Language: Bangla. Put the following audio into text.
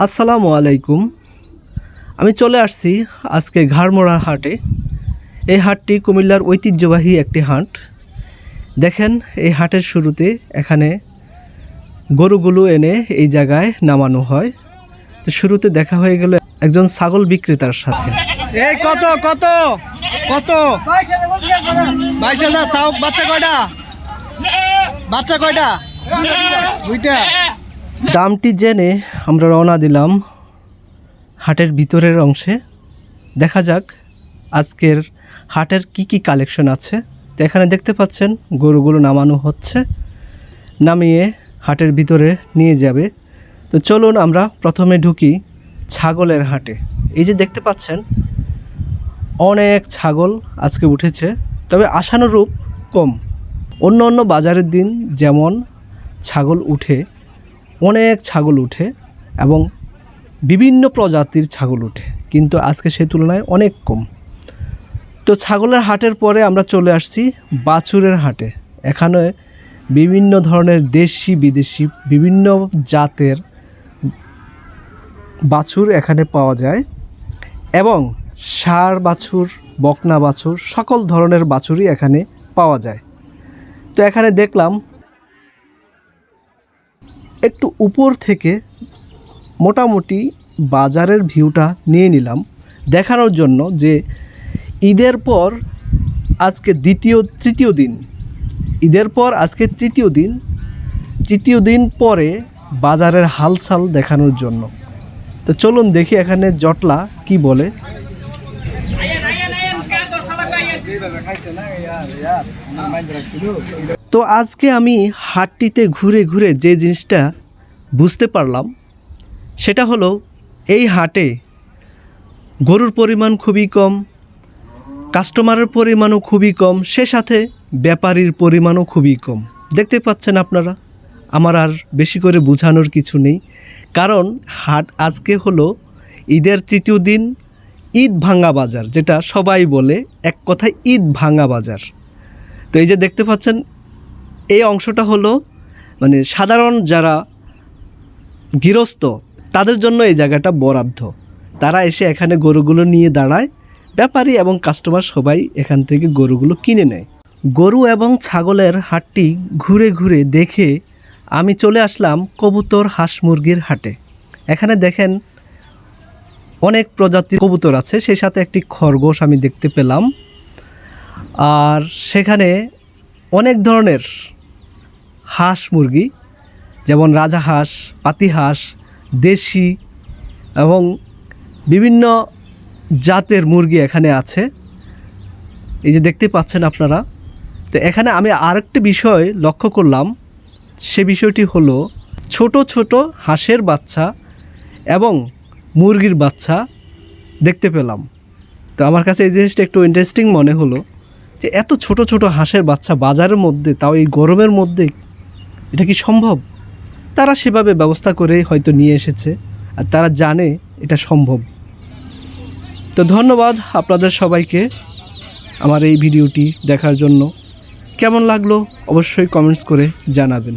আসসালামু আলাইকুম। আমি চলে আসছি আজকে ঘাড়মোড়া হাটে। এই হাটটি কুমিল্লার ঐতিহ্যবাহী একটি হাট। দেখেন এই হাটের শুরুতে এখানে গরুগুলো এনে এই জায়গায় নামানো হয়। তো শুরুতে দেখা হয়ে গেল একজন ছাগল বিক্রেতার সাথে। এই কত কত কত 22,000 চাও। বাচ্চা কয়টা? বাচ্চা কয়টা? দুইটা। দামটি জেনে আমরা রওনা দিলাম হাটের ভিতরের অংশে। দেখা যাক আজকের হাটের কি কি কালেকশন আছে। তো এখানে দেখতে পাচ্ছেন গরুগুলো নামানো হচ্ছে, নামিয়ে হাটের ভিতরে নিয়ে যাবে। তো চলুন আমরা প্রথমে ঢুকি ছাগলের হাটে। এই যে দেখতে পাচ্ছেন অনেক ছাগল আজকে উঠেছে, তবে আশানুরূপ কম। অন্য অন্য বাজারের দিন যেমন ছাগল উঠে, অনেক ছাগল উঠে এবং বিভিন্ন প্রজাতির ছাগল উঠে, কিন্তু আজকে সে তুলনায় অনেক কম। তো ছাগলের হাটের পরে আমরা চলে আসছি বাছুরের হাটে। এখানে বিভিন্ন ধরনের দেশি বিদেশি বিভিন্ন জাতের বাছুর এখানে পাওয়া যায় এবং ষাঁড় বাছুর, বকনা বাছুর, সকল ধরনের বাছুরই এখানে পাওয়া যায়। তো এখানে দেখলাম একটু উপর থেকে মোটামুটি বাজারের ভিউটা নিয়ে নিলাম দেখানোর জন্য যে ঈদের পর আজকে তৃতীয় দিন। ঈদের পর আজকে তৃতীয় দিন পরে বাজারের হালচাল দেখানোর জন্য। তো চলুন দেখি এখানে জটলা কি বলে। তো আজকে আমি হাটটিতে ঘুরে ঘুরে যে জিনিসটা বুঝতে পারলাম সেটা হলো এই হাটে গরুর পরিমাণ খুবই কম, কাস্টমারের পরিমাণও খুবই কম, সে সাথে ব্যাপারীর পরিমাণও খুবই কম। দেখতে পাচ্ছেন আপনারা, আমার আর বেশি করে বোঝানোর কিছু নেই, কারণ হাট আজকে হলো ঈদের তৃতীয় দিন, ঈদ ভাঙা বাজার, যেটা সবাই বলে এক কথায় ঈদ ভাঙা বাজার। তো এই যে দেখতে পাচ্ছেন এই অংশটা হলো মানে সাধারণ যারা গৃহস্থ তাদের জন্য এই জায়গাটা বরাদ্দ। তারা এসে এখানে গরুগুলো নিয়ে দাঁড়ায়, ব্যাপারী এবং কাস্টমার সবাই এখান থেকে গরুগুলো কিনে নেয়। গরু এবং ছাগলের হাটটি ঘুরে ঘুরে দেখে আমি চলে আসলাম কবুতর, হাঁস, মুরগির হাটে। এখানে দেখেন অনেক প্রজাতির কবুতর আছে, সেই সাথে একটি খরগোশ আমি দেখতে পেলাম। আর সেখানে অনেক ধরনের হাঁস মুরগি, যেমন রাজাহাঁস, পাতিহাঁস, দেশি এবং বিভিন্ন জাতের মুরগি এখানে আছে, এই যে দেখতে পাচ্ছেন আপনারা। তো এখানে আমি আরেকটি বিষয় লক্ষ্য করলাম, সে বিষয়টি হলো ছোট ছোট হাঁসের বাচ্চা এবং মুরগির বাচ্চা দেখতে পেলাম। তো আমার কাছে এই জিনিসটা একটু ইন্টারেস্টিং মনে হলো যে এত ছোট ছোট হাঁসের বাচ্চা বাজারের মধ্যে, তাও এই গরমের মধ্যে, এটা কি সম্ভব? তারা সেভাবে ব্যবস্থা করে হয়তো নিয়ে এসেছে আর তারা জানে এটা সম্ভব। তো ধন্যবাদ আপনাদের সবাইকে আমার এই ভিডিওটি দেখার জন্য। কেমন লাগলো অবশ্যই কমেন্টস করে জানাবেন।